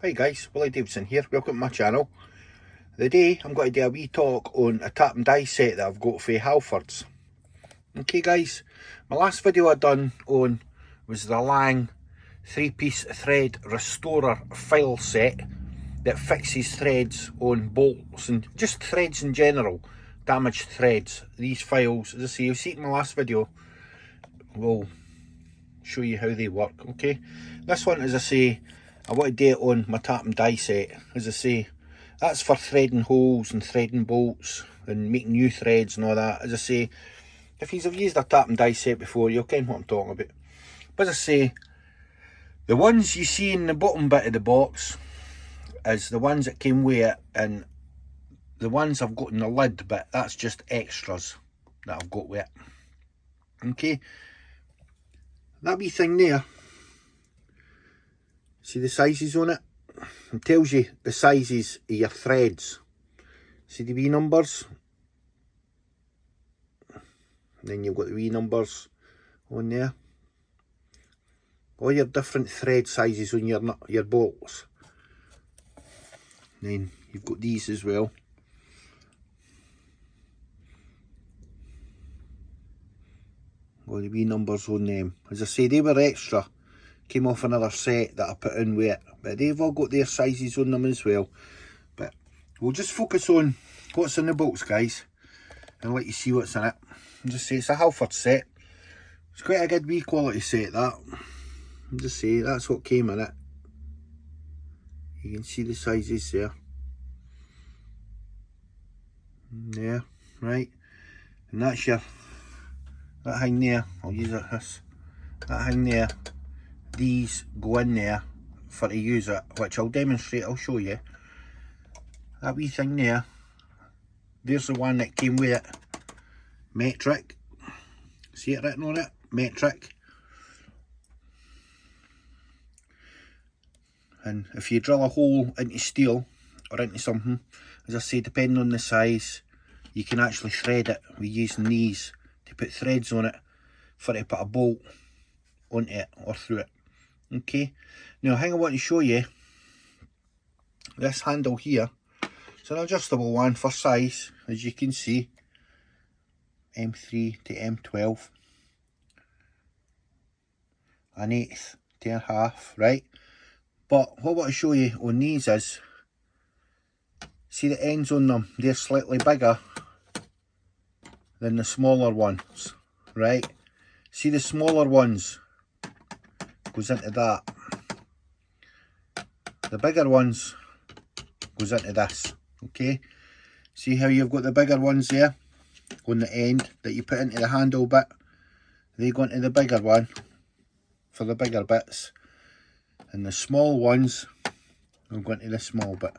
Hi guys, Willie Davidson here, welcome to my channel. Today I'm going to do a wee talk on a tap and die set that I've got for Halfords. Okay guys, my last video I done on was the Lang 3-piece thread restorer file set that fixes threads on bolts and just threads in general, damaged threads. These files, as I say, you'll see it in my last video, will show you how they work. Okay, this one, as I say, I want to do it on my tap and die set. As I say, that's for threading holes and threading bolts and making new threads and all that. As I say, if you've used a tap and die set before, you'll ken what I'm talking about. But as I say, the ones you see in the bottom bit of the box is the ones that came with it, and the ones I've got in the lid bit, that's just extras that I've got with it. Okay, that wee thing there, see the sizes on it? It tells you the sizes of your threads. See the wee numbers? Then you've got the wee numbers on there. All your different thread sizes on your bolts. Then you've got these as well. All the wee numbers on them. As I say, they were extra. Came off another set that I put in with it. But they've all got their sizes on them as well. But we'll just focus on what's in the bolts, guys, and let you see what's in it. And just say it's a Halford set. It's quite a good wee quality set, that. And just say that's what came in it. You can see the sizes there. There, right. And that's your, that thing there, I'll use it this. That thing there, these go in there for to use it, which I'll demonstrate, I'll show you. That wee thing there, there's the one that came with it. Metric. See it written on it? Metric. And if you drill a hole into steel or into something, as I say, depending on the size, you can actually thread it with using these to put threads on it for to put a bolt onto it or through it. Okay, now the thing I want to show you, this handle here, it's an adjustable one for size, as you can see, M3 to M12, an eighth to a half, right? But what I want to show you on these is, see the ends on them, they're slightly bigger than the smaller ones, right? See the smaller ones goes into that. The bigger ones goes into this, okay? See how you've got the bigger ones there on the end that you put into the handle bit? They go into the bigger one for the bigger bits. And the small ones will go into the small bit.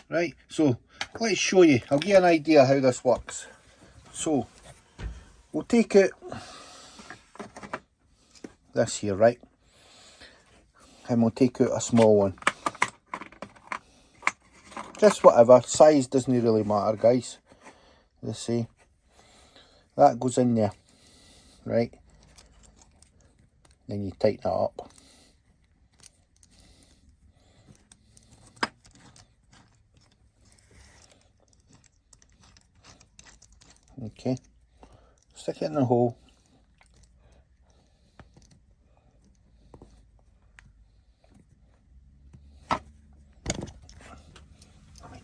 Right, so let's show you. I'll give you an idea how this works. So we'll take out this here, right? And we'll take out a small one. Just whatever, size doesn't really matter, guys. Let's see. That goes in there, right? Then you tighten it up. Okay, stick it in the hole. Let me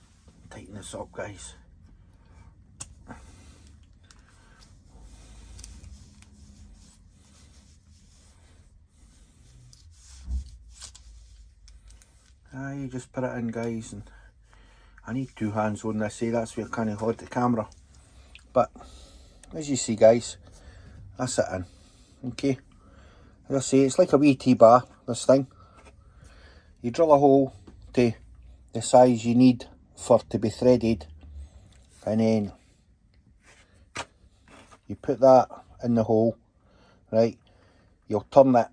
tighten this up, guys. You just put it in, guys, and I need two hands on this, that's where I kind of hold the camera. But as you see, guys, that's it in. Okay, as I say, it's like a wee T-bar, this thing. You drill a hole to the size you need for it to be threaded, and then you put that in the hole, right? You'll turn it.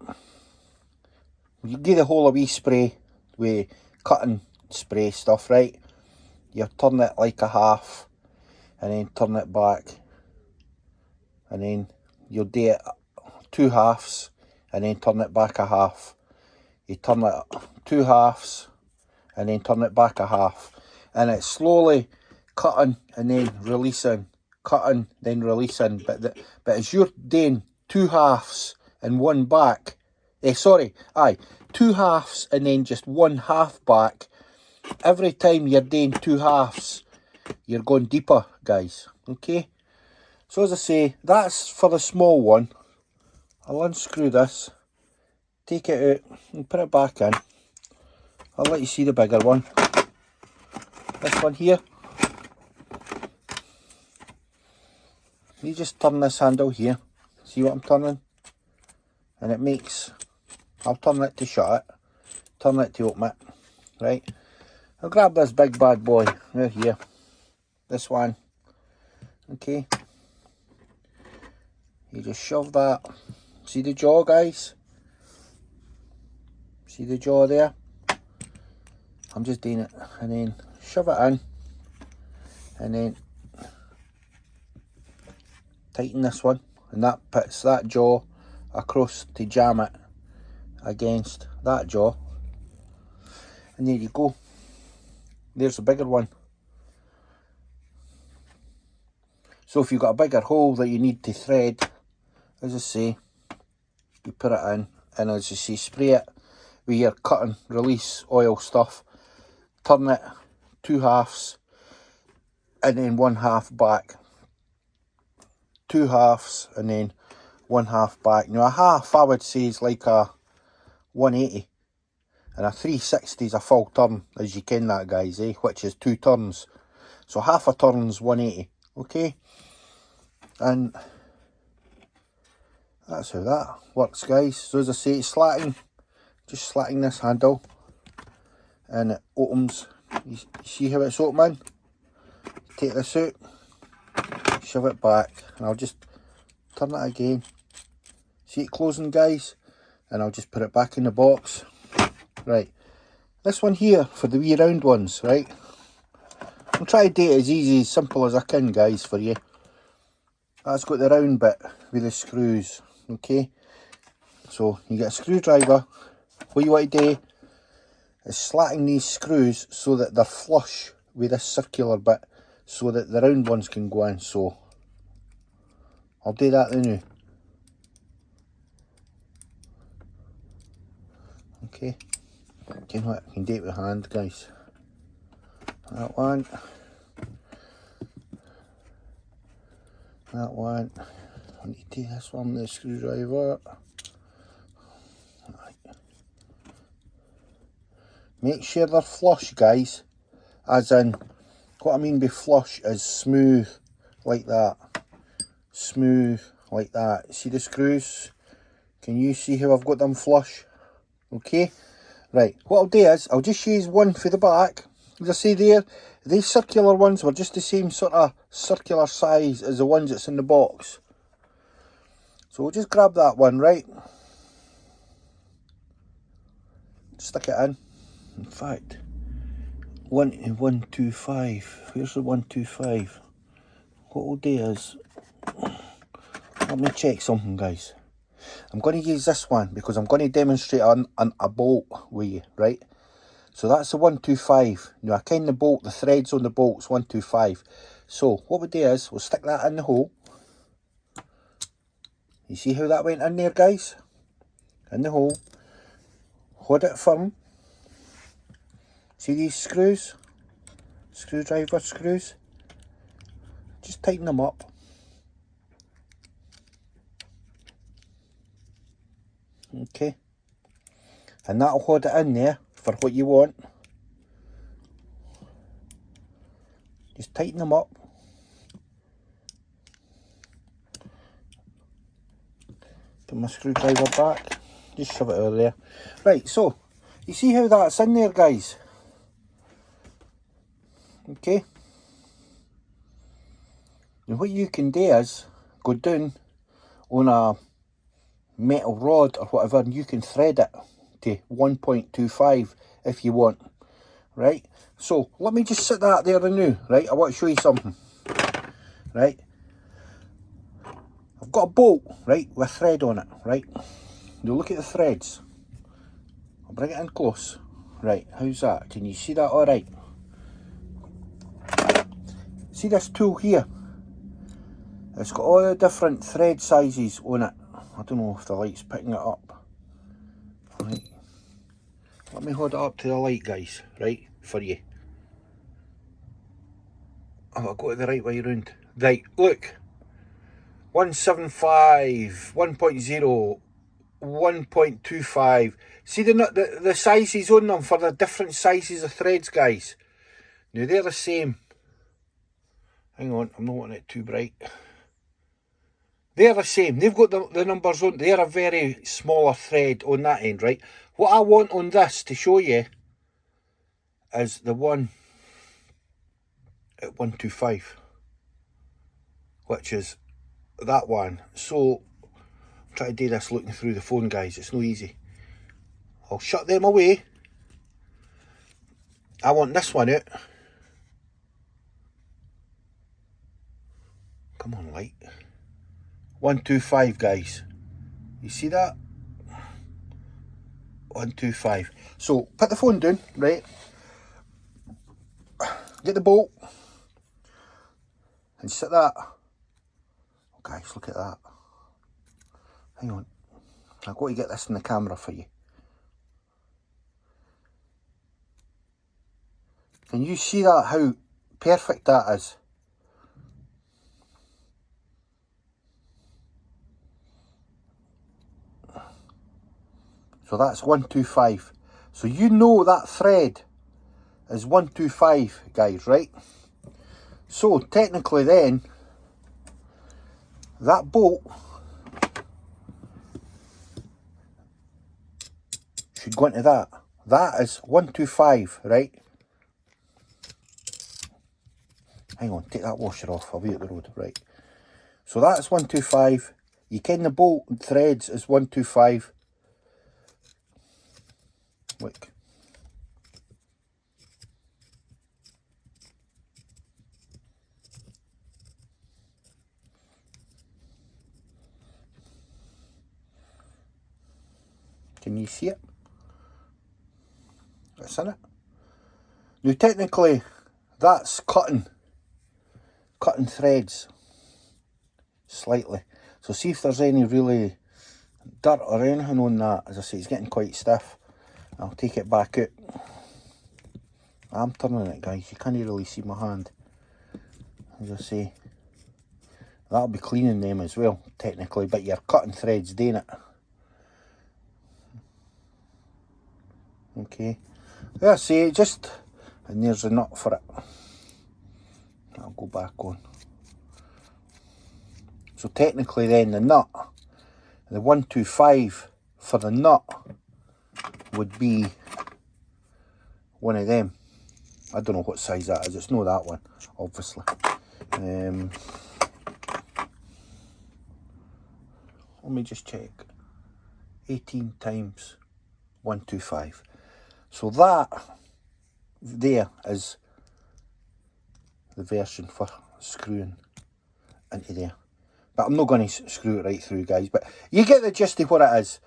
You give the hole a wee spray with cutting spray stuff, right? You turn it like a half, and then turn it back, and then you'll do it 2 halves, and then turn it back a half. You turn it 2 halves, and then turn it back a half. And it's slowly cutting and then releasing, cutting, then releasing. But as you're doing 2 halves and 1 back, two halves and then just 1 half back, every time you're doing 2 halves, you're going deeper, guys. Okay? So as I say, that's for the small one. I'll unscrew this, take it out and put it back in. I'll let you see the bigger one. This one here. You just turn this handle here. See what I'm turning? And it makes... I'll turn it to shut it. Turn it to open it. Right? I'll grab this big bad boy right here. This one. Okay. You just shove that. See the jaw, guys? See the jaw there? I'm just doing it. And then shove it in. And then tighten this one. And that puts that jaw across to jam it against that jaw. And there you go. There's a bigger one. So if you've got a bigger hole that you need to thread, as I say, you put it in, and as I say, spray it with your cut and release oil stuff. Turn it 2 halves, and then 1 half back. 2 halves, and then 1 half back. Now a half, I would say, is like a 180. And a 360 is a full turn, as you ken that, guys, which is 2 turns. So half a turn's 180, okay? And that's how that works, guys. So as I say, it's slacking, just slacking this handle, and it opens. You see how it's opening? Take this out, shove it back, and I'll just turn it again. See it closing, guys? And I'll just put it back in the box. Right, this one here for the wee round ones, right? I'll try to do it as easy, as simple as I can, guys, for you. That's got the round bit with the screws, okay? So you get a screwdriver. What you want to do is slacking these screws so that they're flush with this circular bit, so that the round ones can go in. So I'll do that now. Okay. You know what, I can do it with hand, guys. That one. That one. I need to do this one with the screwdriver. Right. Make sure they're flush, guys. As in, what I mean by flush is smooth, like that. Smooth, like that. See the screws? Can you see how I've got them flush? Okay. Right, what I'll do is, I'll just use one for the back. As I say there, these circular ones were just the same sort of circular size as the ones that's in the box. So we'll just grab that one, right? Stick it in. In fact, 125. Where's the 125? What we'll do is, let me check something, guys. I'm going to use this one because I'm going to demonstrate on a bolt with you, right? So that's the 125. Now I kind the bolt, the threads on the bolt's 125. So what we do is, we'll stick that in the hole. You see how that went in there, guys? In the hole. Hold it firm. See these screws? Screwdriver screws? Just tighten them up. Okay, and that'll hold it in there for what you want. Just tighten them up. Put my screwdriver back. Just shove it over there. Right, so you see how that's in there, guys? Okay. Now what you can do is go down on a metal rod or whatever, and you can thread it to 1.25 if you want, right? So let me just sit that there now, right? I want to show you something, right? I've got a bolt, right, with thread on it, right? Now look at the threads. I'll bring it in close. Right, how's that? Can you see that all right? See this tool here? It's got all the different thread sizes on it. I don't know if the light's picking it up. Right. Let me hold it up to the light, guys, right, for you. Oh, I'll go the right way around. Right, look. 175, 1.0, 1.25. See the sizes on them for the different sizes of threads, guys. Now they're the same. Hang on, I'm not wanting it too bright. They're the same. They've got the numbers on. They're a very smaller thread on that end, right? What I want on this to show you is the one at 125, which is that one. So I'm trying to do this looking through the phone, guys. It's no easy. I'll shut them away. I want this one out. Come on, light. 125, guys. You see that? 125. So put the phone down, right? Get the bolt and set that. Oh, guys, look at that. Hang on. I've got to get this in the camera for you. Can you see that, how perfect that is? So that's 125. So you know that thread is 125, guys, right? So technically then, that bolt should go into that. That is 125, right? Hang on, take that washer off, I'll be at the road, right? So that's 125. You ken the bolt and threads is 125. Look. Can you see it? That's in it. Now technically that's cutting threads slightly. So see if there's any really dirt or anything on that. As I say, it's getting quite stiff. I'll take it back out. I'm turning it, guys. You can't really see my hand. As I say, that'll be cleaning them as well, technically, but you're cutting threads, doing it. Okay. As I say, just, and there's a nut for it. I'll go back on. So technically then the nut, the 125 for the nut would be one of them. I don't know what size that is. It's not that one, obviously. Let me just check. 18 times 125. So that there is the version for screwing into there. But I'm not going to screw it right through, guys. But you get the gist of what it is.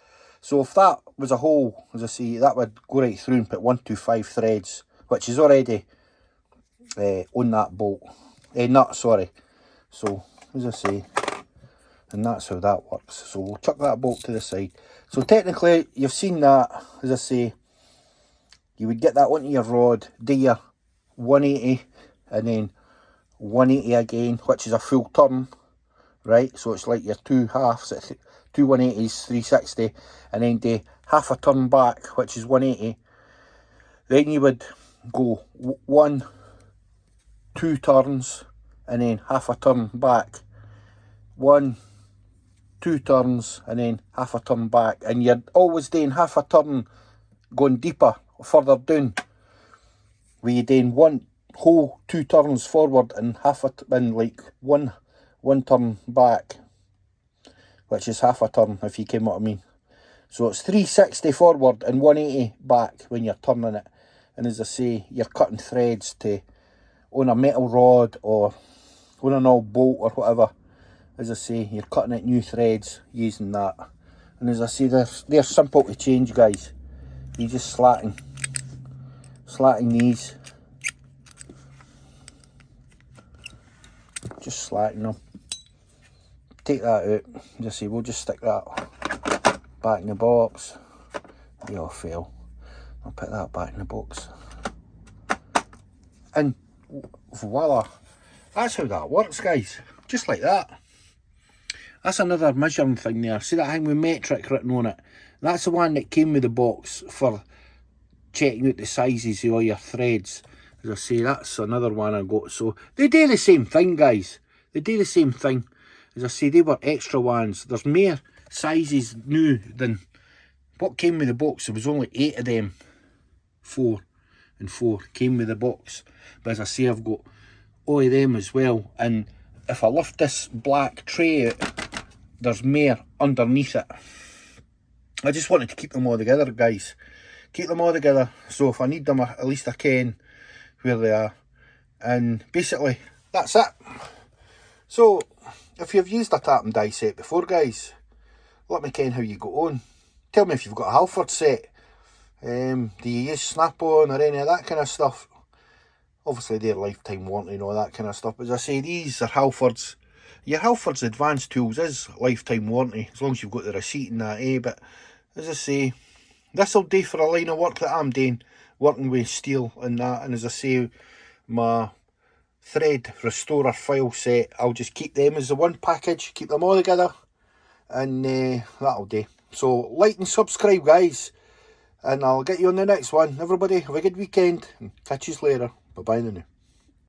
So if that was a hole, as I say, that would go right through and put 125 threads, which is already on that bolt. Nut, sorry. So, as I say, and that's how that works. So we'll chuck that bolt to the side. So technically, you've seen that, as I say, you would get that onto your rod, do your 180, and then 180 again, which is a full turn, right? So it's like your two halves, two 180s, 360, and then do half a turn back, which is 180. Then you would go 1, 2 turns, and then half a turn back. 1, 2 turns, and then half a turn back. And you're always doing half a turn going deeper, further down. Where you're doing one whole 2 turns forward and half a and like one turn back, which is half a turn, if you came what I mean. So it's 360 forward and 180 back when you're turning it. And as I say, you're cutting threads to on a metal rod or on an old bolt or whatever. As I say, you're cutting it new threads using that. And as I say, they're simple to change, guys. You just slacken Slatting these. Just slatting them. Take that out. Just see, we'll just stick that back in the box. They all fail. I'll put that back in the box. And voila. That's how that works, guys. Just like that. That's another measuring thing there. See that thing with metric written on it? That's the one that came with the box for checking out the sizes of all your threads. As I say, that's another one I got. So they do the same thing, guys. They do the same thing. As I say, they were extra ones. There's more sizes new than what came with the box. There was only 8 of them. 4 and 4 came with the box. But as I say, I've got all of them as well. And if I lift this black tray out, there's more underneath it. I just wanted to keep them all together, guys. Keep them all together. So if I need them, at least I can where they are. And basically, that's it. So, if you've used a tap and die set before, guys, let me ken how you go on. Tell me if you've got a Halford set. Do you use Snap-on or any of that kind of stuff? Obviously, they're lifetime warranty and all that kind of stuff. But as I say, these are Halfords. Your Halfords Advanced Tools is lifetime warranty, as long as you've got the receipt and that, eh? But as I say, this will do for a line of work that I'm doing, working with steel and that. And as I say, my thread restorer file set, I'll just keep them as the one package, keep them all together, and that'll do. So like and subscribe, guys, and I'll get you on the next one. Everybody have a good weekend and catch you later. Bye bye now.